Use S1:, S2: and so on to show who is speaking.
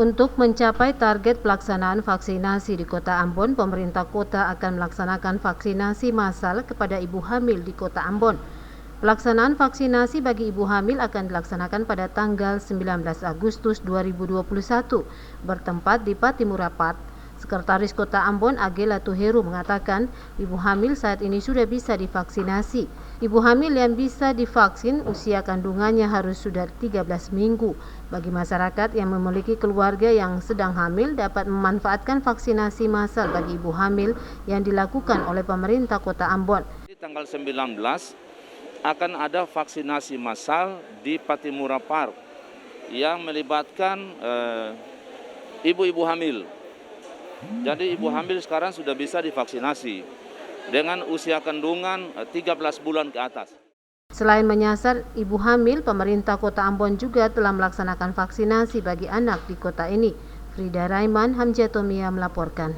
S1: Untuk mencapai target pelaksanaan vaksinasi di Kota Ambon, pemerintah kota akan melaksanakan vaksinasi massal kepada ibu hamil di Kota Ambon. Pelaksanaan vaksinasi bagi ibu hamil akan dilaksanakan pada tanggal 19 Agustus 2021 bertempat di Patimura Park. Sekretaris Kota Ambon Age Latuheru mengatakan ibu hamil saat ini sudah bisa divaksinasi. Ibu hamil yang bisa divaksin usia kandungannya harus sudah 13 minggu. Bagi masyarakat yang memiliki keluarga yang sedang hamil dapat memanfaatkan vaksinasi massal bagi ibu hamil yang dilakukan oleh pemerintah Kota Ambon.
S2: Tanggal 19 akan ada vaksinasi massal di Patimura Park yang melibatkan ibu-ibu hamil. Jadi ibu hamil sekarang sudah bisa divaksinasi dengan usia kandungan 13 bulan ke atas.
S1: Selain menyasar ibu hamil, pemerintah Kota Ambon juga telah melaksanakan vaksinasi bagi anak di kota ini. Frida Raiman, Hamjatomia melaporkan.